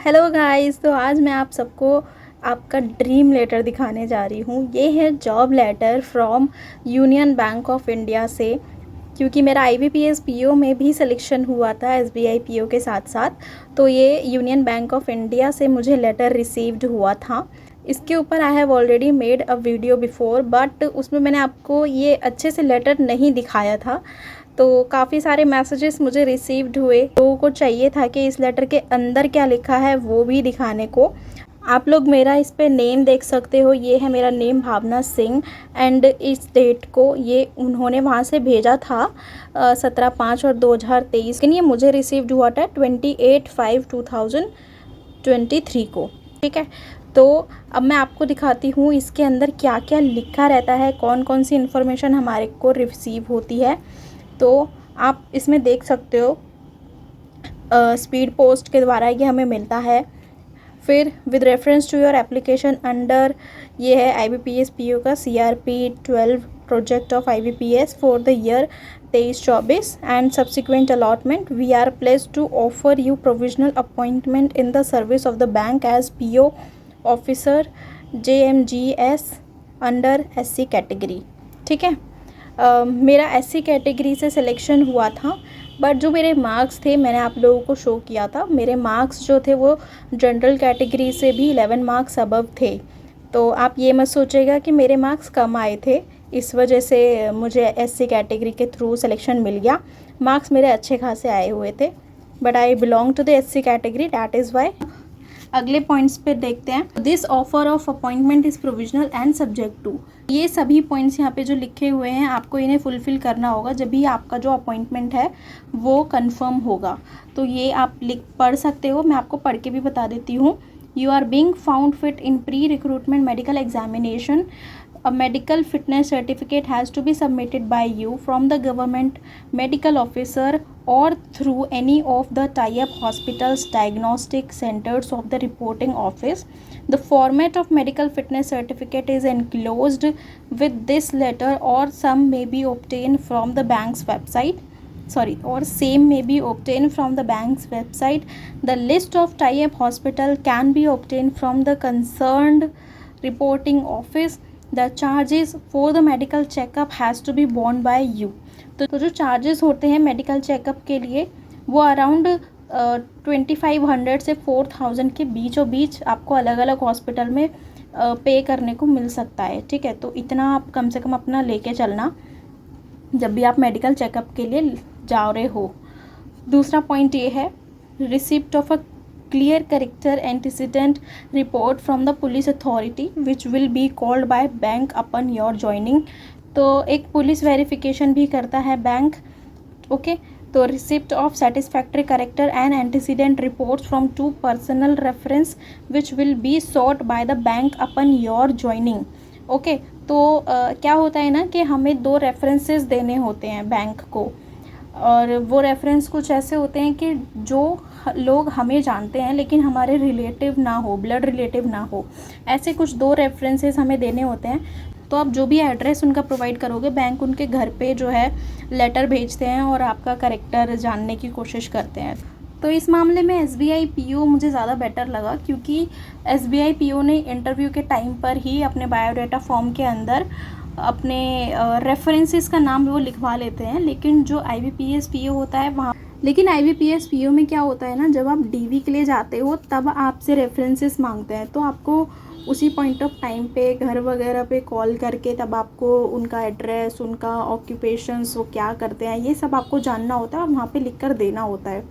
Hello guys, तो आज मैं आप सबको आपका ड्रीम लेटर दिखाने जा रही हूँ। ये है job letter from Union Bank of India से, क्योंकि मेरा IBPS PO में भी सिलेक्शन हुआ था SBI PO के साथ साथ। तो ये यूनियन बैंक ऑफ इंडिया से मुझे लेटर रिसीव्ड हुआ था। इसके ऊपर I have already made a video before, but उसमें मैंने आपको ये अच्छे से लेटर नहीं दिखाया था। तो काफ़ी सारे मैसेजेस मुझे रिसीव्ड हुए। लोगों को चाहिए था कि इस लेटर के अंदर क्या लिखा है वो भी दिखाने को। आप लोग मेरा इस पे नेम देख सकते हो, ये है मेरा नेम भावना सिंह। एंड इस डेट को ये उन्होंने वहाँ से भेजा था 17/5 और 2023, लेकिन ये मुझे रिसीव्ड हुआ था 28/5/2023 को। ठीक है, तो अब मैं आपको दिखाती हूँ इसके अंदर क्या क्या लिखा रहता है, कौन कौन सी इन्फॉर्मेशन हमारे को रिसीव होती है। तो आप इसमें देख सकते हो स्पीड पोस्ट के द्वारा ये हमें मिलता है। फिर with reference to your application under, ये है IBPS PO का CRP 12 project of IBPS for the year 23-24 and subsequent allotment, we are placed to offer you provisional appointment in the service of the bank as PO officer JMGS under SC category. ठीक है, मेरा SC category से selection हुआ था, but जो मेरे marks थे मैंने आप लोगों को शो किया था। मेरे मार्क्स जो थे वो जनरल कैटेगरी से भी 11 मार्क्स अबव थे। तो आप ये मत सोचेगा कि मेरे मार्क्स कम आए थे, इस वजह से मुझे SC कैटेगरी के थ्रू सिलेक्शन मिल गया। मार्क्स मेरे अच्छे खासे आए हुए थे, but I belong to the SC category, that is why. अगले पॉइंट्स पे देखते हैं। This offer of appointment is provisional and subject to. ये सभी पॉइंट्स यहाँ पे जो लिखे हुए हैं आपको इन्हें फुलफ़िल करना होगा जब भी आपका जो अपॉइंटमेंट है वो कंफर्म होगा। तो ये आप पढ़ सकते हो, मैं आपको पढ़ के भी बता देती हूँ। You are being found fit in pre recruitment medical examination. A medical fitness certificate has to be submitted by you from the government medical officer or through any of the tie-up hospitals diagnostic centers of the reporting office. The format of medical fitness certificate is enclosed with this letter, or some may be obtained from the bank's website. Or same may be obtained from the bank's website. The list of tie-up hospital can be obtained from the concerned reporting office. The charges for the medical checkup has to be borne by you. तो जो charges होते हैं medical checkup के लिए वो around 2500 से 4000 के बीचों बीच आपको अलग अलग हॉस्पिटल में पे करने को मिल सकता है। ठीक है, तो इतना आप कम से कम अपना लेके चलना जब भी आप मेडिकल चेकअप के लिए जा रहे हो। दूसरा पॉइंट ये है, receipt of a clear character antecedent report from the police authority which will be called by bank upon your joining. तो एक पुलिस वेरिफिकेशन भी करता है बैंक। ओके, तो receipt of satisfactory character and antecedent reports from 2 personal reference which will be sought by the bank upon your joining. Okay, तो क्या होता है ना कि हमें 2 रेफरेंसेस देने होते हैं बैंक को, और वो रेफरेंस कुछ ऐसे होते हैं कि जो लोग हमें जानते हैं लेकिन हमारे रिलेटिव ना हो, ब्लड रिलेटिव ना हो, ऐसे कुछ 2 रेफरेंसेस हमें देने होते हैं। तो आप जो भी एड्रेस उनका प्रोवाइड करोगे, बैंक उनके घर पे जो है लेटर भेजते हैं और आपका करेक्टर जानने की कोशिश करते हैं। तो इस मामले में SBI PO मुझे ज़्यादा बेटर लगा, क्योंकि SBI PO ने इंटरव्यू के टाइम पर ही अपने बायोडाटा फॉर्म के अंदर अपने रेफरेंसेस का नाम वो लिखवा लेते हैं। लेकिन जो IBPS PO होता है वहाँ, लेकिन IBPS PO में क्या होता है ना, जब आप DV के लिए जाते हो तब आपसे रेफरेंसेस मांगते हैं। तो आपको उसी पॉइंट ऑफ टाइम पे घर वगैरह पे कॉल करके तब आपको उनका एड्रेस, उनका ऑक्यूपेशंस, वो क्या करते हैं, ये सब आपको जानना होता है और वहाँ पे लिख कर देना होता है।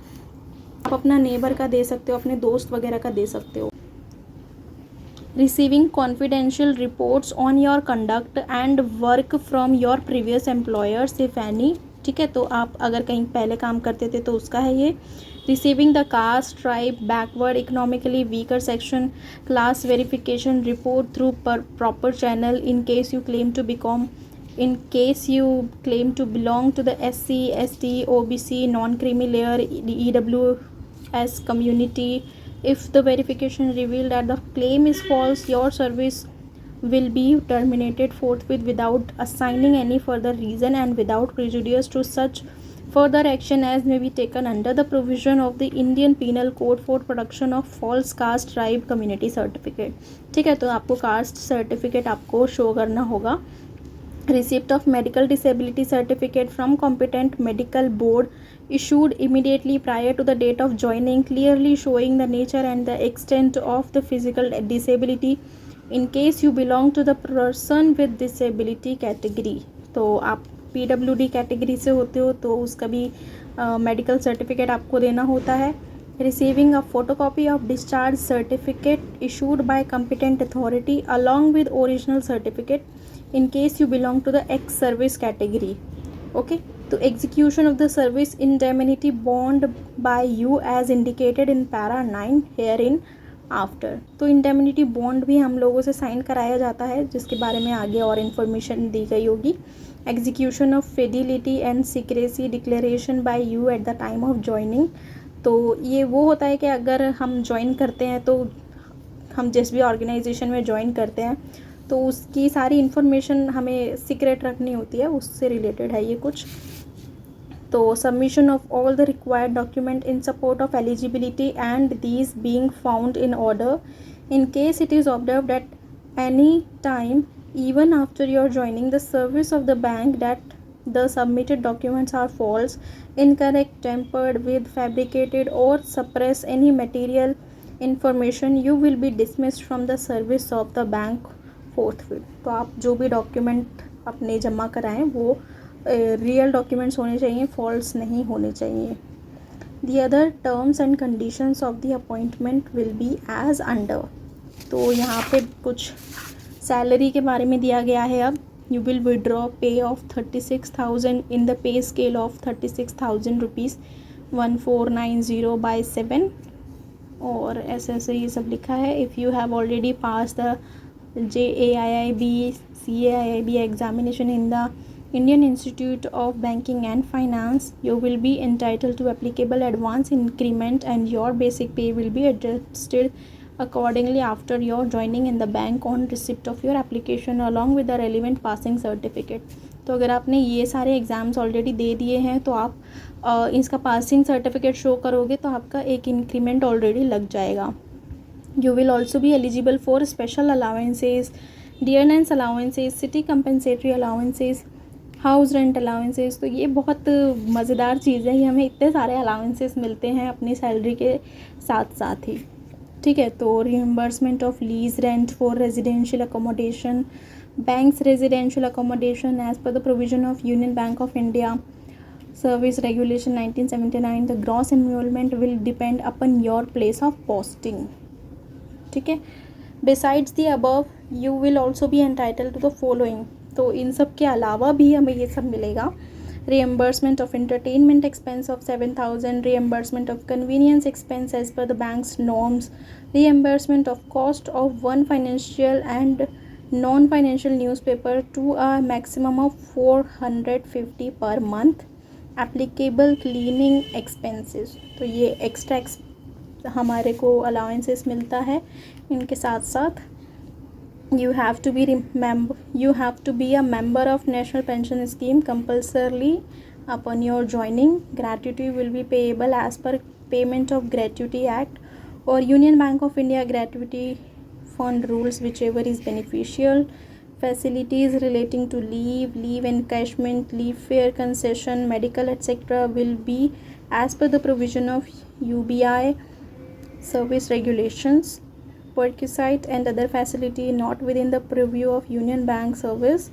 आप अपना नेबर का दे सकते हो, अपने दोस्त वगैरह का दे सकते हो। Receiving confidential reports on your conduct and work from your previous employers if any. ठीक है, तो आप अगर कहीं पहले काम करते थे तो उसका है ये। Receiving the caste, tribe, backward, economically weaker section class verification report through proper channel in case you claim to belong to the SC, ST, OBC, non creamy layer, EWS community. If the verification revealed that the claim is false, your service will be terminated forthwith without assigning any further reason and without prejudice to such further action as may be taken under the provision of the Indian Penal Code for production of false caste tribe community certificate. ठीक है, तो आपको caste certificate आपको show करना होगा. Receipt of medical disability certificate from competent medical board issued immediately prior to the date of joining, clearly showing the nature and the extent of the physical disability in case you belong to the person with disability category. तो आप PWD category से होते हो तो उसका भी medical certificate आपको देना होता है. Receiving a photocopy of discharge certificate issued by competent authority along with original certificate in case you belong to the ex service category. Okay, तो execution of the service indemnity bond by you as indicated in para 9 herein after. तो indemnity bond भी हम लोगों से sign कराया जाता है, जिसके बारे में आगे और इन्फॉर्मेशन दी गई होगी. Execution of fidelity and secrecy declaration by you at the time of joining. तो ये वो होता है कि अगर हम ज्वाइन करते हैं तो हम जिस भी ऑर्गेनाइजेशन में ज्वाइन करते हैं तो उसकी सारी इन्फॉर्मेशन हमें सीक्रेट रखनी होती है, उससे रिलेटेड है ये कुछ. तो submission of all the required document in support of eligibility and these being found in order in case it is observed eight any time even after your joining the service of the bank that the submitted documents are false, incorrect, tampered with, fabricated or suppress any material information, you will be dismissed from the service of the bank forthwith. तो आप जो भी document अपने जमा कराएं वो real documents होने चाहिए, फॉल्स नहीं होने चाहिए. The other terms and conditions of the appointment will be as under. तो यहाँ पे कुछ सैलरी के बारे में दिया गया है. अब यू विल विड्रॉ पे of 36,000 in the pay scale of 36,000 rupees 1490/7 और ऐसे ये सब लिखा है. If you have already pass the JAIIB CAIIB examination in the Indian Institute of Banking and Finance, you will be entitled to applicable advance increment and your basic pay will be adjusted accordingly after your joining in the bank on receipt of your application along with the relevant passing certificate. तो अगर आपने ये सारे exams already दे दिए हैं तो आप इसका पासिंग सर्टिफिकेट शो करोगे तो आपका एक इंक्रीमेंट ऑलरेडी लग जाएगा. You will also be eligible for special allowances, dearness allowances, city compensatory allowances, house rent allowances. तो ये बहुत मज़ेदार चीज़ है, ये हमें इतने सारे अलाउंसेस मिलते हैं अपनी सैलरी के साथ साथ ही. ठीक है, तो reimbursement of lease rent for residential accommodation, banks residential accommodation as per the provision of Union Bank of India service regulation 1979. The gross enrolment will depend upon your place of posting. ठीक है, besides the above you will also be entitled to the following. तो इन सब के अलावा भी हमें ये सब मिलेगा. Reimbursement of entertainment expense of 7,000, reimbursement of convenience expense as per the bank's norms, reimbursement of cost of one financial and non-financial newspaper to a maximum of 450 per month, applicable cleaning expenses. तो ये extra हमारे को allowances मिलता है. इनके साथ साथ you have to be a member of National Pension Scheme compulsorily upon your joining. Gratuity will be payable as per Payment of Gratuity Act or Union Bank of India Gratuity Fund rules, whichever is beneficial. Facilities relating to leave encashment, leave fare concession, medical etc. will be as per the provision of UBI service regulations. Perquisite and other facility not within the purview of Union Bank service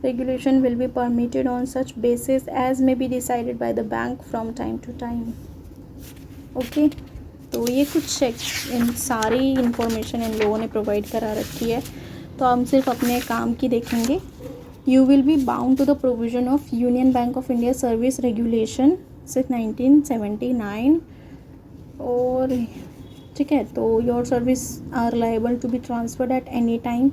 regulation will be permitted on such basis as may be decided by the bank from time to time. Okay, तो ये कुछ इन सारी information in लोगों ने provide करा रखी है. तो हम सिर्फ अपने काम की देखेंगे. You will be bound to the provision of Union Bank of India service regulation 1979 और ठीक है. तो your service are liable to be transferred at any time,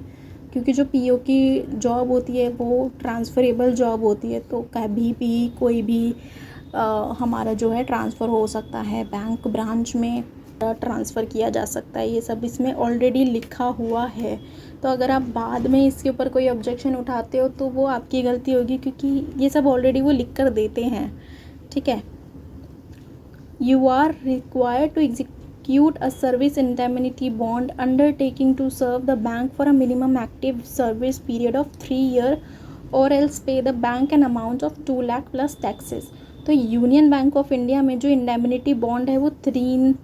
क्योंकि जो पीओ की जॉब होती है वो ट्रांसफरेबल जॉब होती है. तो कभी भी कोई भी हमारा जो है ट्रांसफ़र हो सकता है, बैंक ब्रांच में ट्रांसफ़र किया जा सकता है. ये सब इसमें ऑलरेडी लिखा हुआ है. तो अगर आप बाद में इसके ऊपर कोई ऑब्जेक्शन उठाते हो तो वो आपकी गलती होगी, क्योंकि ये सब ऑलरेडी वो लिख कर देते हैं. ठीक है। You are required to execute a service indemnity bond undertaking to serve the bank for a minimum active service period of 3 years or else pay the bank an amount of 2 lakh plus taxes। तो union Bank of India में जो indemnity bond है वो 3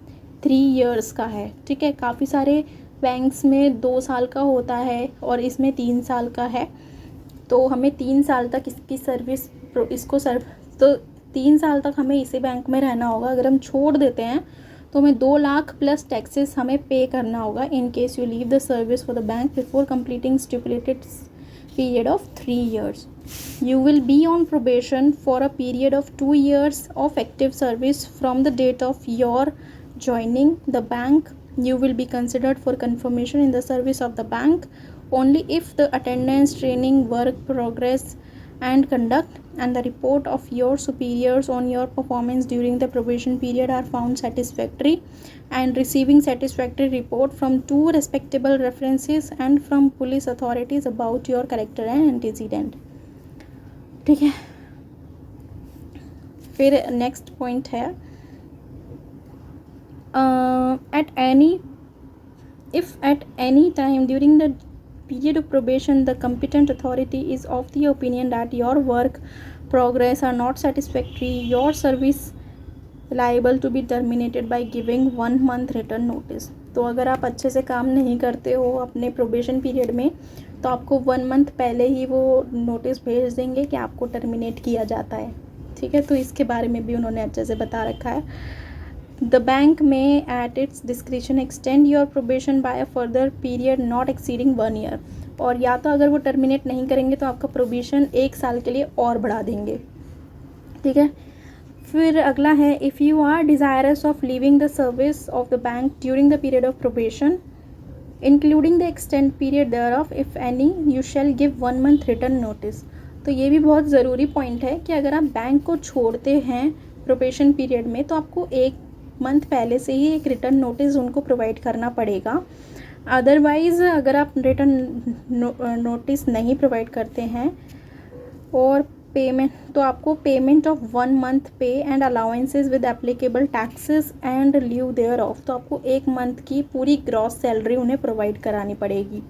years का है, ठीक है। काफ़ी सारे बैंक्स में 2 साल का होता है और इसमें 3 साल का है। तो हमें 3 साल तक इसकी सर्विस तो 3 साल तक हमें इसी बैंक में रहना होगा। अगर हम छोड़ देते हैं तो हमें 2 लाख प्लस टैक्सेस हमें पे करना होगा इन case you leave the service for the bank before completing stipulated period of 3 years। You will be on probation for a period of 2 years of active service from the date of your joining the bank। You will be considered for confirmation in the service of the bank only if the attendance, training, work progress and conduct and the report of your superiors on your performance during the probation period are found satisfactory and receiving satisfactory report from 2 respectable references and from police authorities about your character and antecedent। ठीक है। फिर next point है if at any time during the period of probation the competent authority is of the opinion that your work progress are not satisfactory, your service liable to be terminated by giving 1 month written notice। तो अगर आप अच्छे से काम नहीं करते हो अपने प्रोबेशन पीरियड में तो आपको 1 मंथ पहले ही वो नोटिस भेज देंगे कि आपको टर्मिनेट किया जाता है, ठीक है। तो इसके बारे में भी उन्होंने अच्छे से बता रखा है। The bank may at its discretion extend your probation by a further period not exceeding 1 year। और या तो अगर वो टर्मिनेट नहीं करेंगे तो आपका प्रोबेशन 1 साल के लिए और बढ़ा देंगे, ठीक है। फिर अगला है if you are desirous of leaving the service of the bank during the period of probation including the extend period thereof if any you shall give 1 month written notice. तो ये भी बहुत ज़रूरी पॉइंट है कि अगर आप bank को छोड़ते हैं प्रोबेशन पीरियड में तो आपको 1 मंथ पहले से ही एक रिटर्न नोटिस उनको प्रोवाइड करना पड़ेगा। अदरवाइज़ अगर आप रिटर्न नोटिस नहीं प्रोवाइड करते हैं और पेमेंट तो आपको payment of 1 month pay and allowances with applicable taxes and leave thereof. तो आपको 1 month की पूरी ग्रॉस सैलरी उन्हें प्रोवाइड करानी पड़ेगी,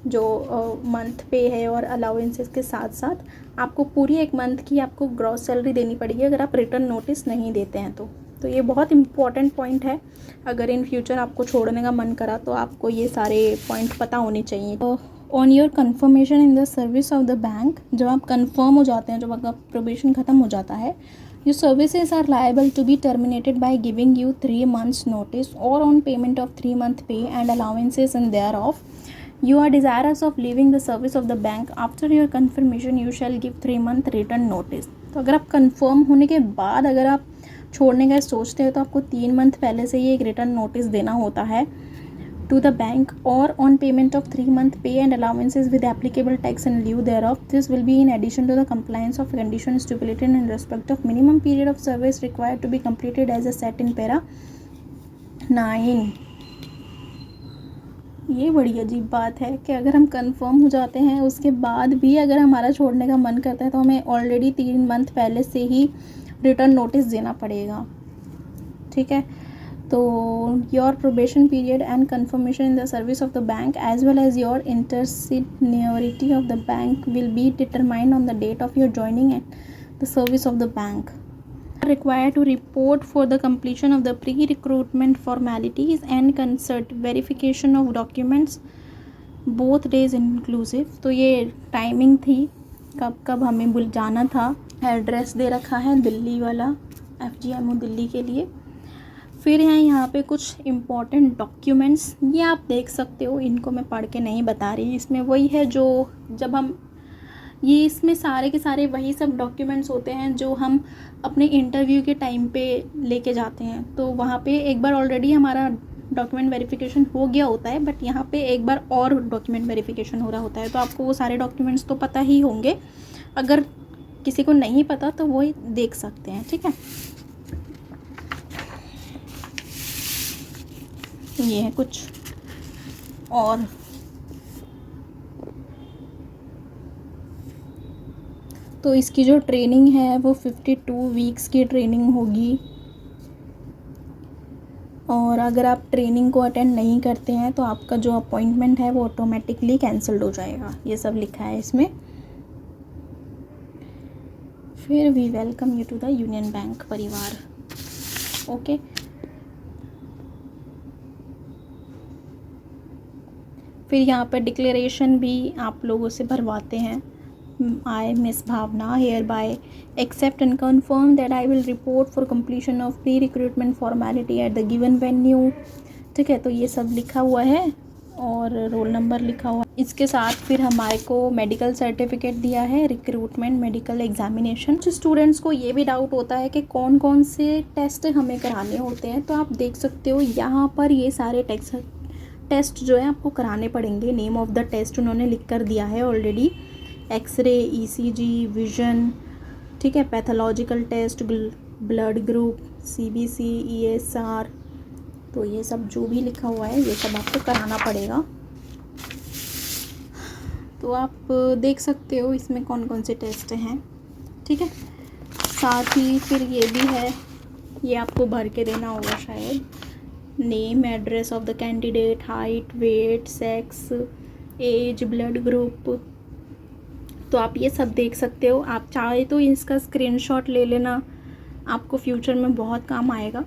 जो मंथ पे है और अलाउंसेस के साथ साथ आपको पूरी 1 month की आपको ग्रॉस सैलरी देनी पड़ेगी अगर आप रिटर्न नोटिस नहीं देते हैं तो ये बहुत इंपॉर्टेंट पॉइंट है। अगर इन फ्यूचर आपको छोड़ने का मन करा तो आपको ये सारे पॉइंट पता होने चाहिए। तो on your conformation in the service of the bank, जब आप कन्फर्म हो जाते हैं, जब आपका प्रोबेशन ख़त्म हो जाता है, your services are liable to be terminated by giving you 3 months notice और on payment of 3 month pay and allowances in thereof. You are desirous of leaving the service of the bank after your confirmation you shall give 3 month written notice। तो अगर आप confirm होने के बाद अगर आप छोड़ने का सोचते हैं तो आपको 3 month पहले से ही एक रिटर्न नोटिस देना होता है टू द बैंक और on payment of 3 month pay and allowances with applicable tax and leave thereof. This will be in addition to the compliance of condition stipulated in respect of minimum period of service required to be completed as a set in para 9। ये बड़ी अजीब बात है कि अगर हम confirm हो जाते हैं उसके बाद भी अगर हमारा छोड़ने का मन करता है तो हमें ऑलरेडी 3 month पहले से ही रिटर्न नोटिस देना पड़ेगा, ठीक है। तो your probation period and confirmation in the service of the bank as well as your inter se seniority of the bank will be determined on the date of your joining at the service of the bank. Required to report for the completion of the pre-recruitment formalities and consent verification of documents both days inclusive। तो ये timing थी कब कब हमें जाना था। Address दे रखा है दिल्ली वाला, FGMO दिल्ली के लिए। फिर हैं यहाँ पे कुछ इम्पॉर्टेंट डॉक्यूमेंट्स, ये आप देख सकते हो, इनको मैं पढ़ के नहीं बता रही। इसमें वही है जो जब हम ये इसमें सारे के सारे वही सब डॉक्यूमेंट्स होते हैं जो हम अपने इंटरव्यू के टाइम पे लेके जाते हैं। तो वहाँ पे एक बार ऑलरेडी हमारा डॉक्यूमेंट वेरिफिकेशन हो गया होता है, बट यहाँ पे एक बार और डॉक्यूमेंट वेरिफिकेशन हो रहा होता है। तो आपको वो सारे डॉक्यूमेंट्स तो पता ही होंगे, अगर किसी को नहीं पता तो वो देख सकते हैं, ठीक है। ये है कुछ और तो इसकी जो ट्रेनिंग है वो 52 वीक्स की ट्रेनिंग होगी, और अगर आप ट्रेनिंग को अटेंड नहीं करते हैं तो आपका जो अपॉइंटमेंट है वो ऑटोमेटिकली कैंसल्ड हो जाएगा। ये सब लिखा है इसमें। फिर we welcome you to the Union Bank परिवार। ओके, फिर यहाँ पर डिक्लेरेशन भी आप लोगों से भरवाते हैं। I, Miss Bhavna, hereby accept and confirm that I will report for completion of pre-recruitment formality at the given venue। ठीक है, तो ये सब लिखा हुआ है और रोल नंबर लिखा हुआ है। इसके साथ फिर हमारे को मेडिकल सर्टिफिकेट दिया है, रिक्रूटमेंट मेडिकल एग्जामिनेशन। कुछ स्टूडेंट्स को ये भी डाउट होता है कि कौन कौन से टेस्ट हमें कराने होते हैं, तो आप देख सकते हो यहाँ पर ये सारे टेस्ट जो है आपको कराने पड़ेंगे। नेम ऑफ द टेस्ट उन्होंने लिख कर दिया है ऑलरेडी। एक्सरे, ईसीजी, विजन, ठीक है, pathological test, blood group, CBC, ESR, तो ये सब जो भी लिखा हुआ है ये सब आपको कराना पड़ेगा। तो आप देख सकते हो इसमें कौन कौन से टेस्ट हैं। ठीक है, साथ ही फिर ये भी है, ये आपको भर के देना होगा शायद। Name, address of the candidate, height, weight, sex, age, blood group, तो आप ये सब देख सकते हो। आप चाहे तो इसका स्क्रीनशॉट ले लेना, आपको फ्यूचर में बहुत काम आएगा।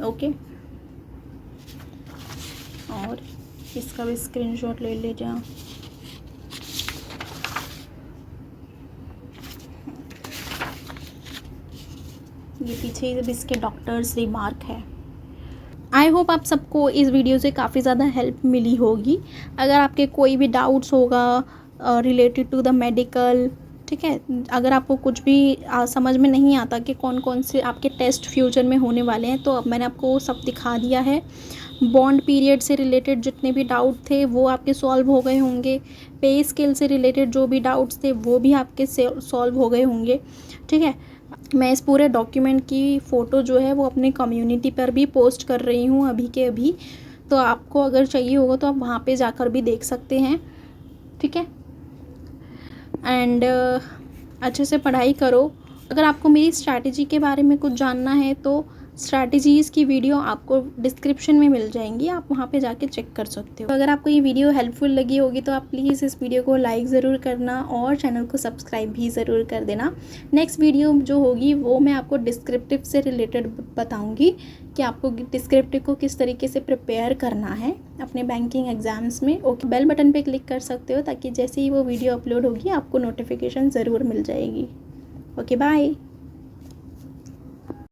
ओके, और इसका भी स्क्रीनशॉट ले लीजिए। ये पीछे इसके डॉक्टर्स रिमार्क है। आई होप आप सबको इस वीडियो से काफ़ी ज़्यादा हेल्प मिली होगी। अगर आपके कोई भी डाउट्स होगा रिलेटेड टू द मेडिकल, ठीक है, अगर आपको कुछ भी समझ में नहीं आता कि कौन कौन से आपके टेस्ट फ्यूचर में होने वाले हैं, तो अब मैंने आपको सब दिखा दिया है। बॉन्ड पीरियड से रिलेटेड जितने भी डाउट थे वो आपके सॉल्व हो गए होंगे। पे स्केल से रिलेटेड जो भी डाउट्स थे वो भी आपके सॉल्व हो गए होंगे। ठीक है, मैं इस पूरे डॉक्यूमेंट की फ़ोटो जो है वो अपने कम्युनिटी पर भी पोस्ट कर रही हूँ अभी के अभी, तो आपको अगर चाहिए होगा तो आप वहाँ पे जाकर भी देख सकते हैं। ठीक है, एंड अच्छे से पढ़ाई करो। अगर आपको मेरी स्ट्रैटेजी के बारे में कुछ जानना है तो स्ट्रैटेजीज़ की वीडियो आपको डिस्क्रिप्शन में मिल जाएंगी, आप वहाँ पे जाके चेक कर सकते हो। अगर आपको ये वीडियो हेल्पफुल लगी होगी तो आप प्लीज़ इस वीडियो को लाइक ज़रूर करना और चैनल को सब्सक्राइब भी ज़रूर कर देना। नेक्स्ट वीडियो जो होगी वो मैं आपको डिस्क्रिप्टिव से रिलेटेड बताऊँगी कि आपको डिस्क्रिप्टिव को किस तरीके से प्रिपेयर करना है अपने बैंकिंग एग्ज़ाम्स में। ओके, बेल बटन पे क्लिक कर सकते हो ताकि जैसे ही वो वीडियो अपलोड होगी आपको नोटिफिकेशन ज़रूर मिल जाएगी। Okay, bye.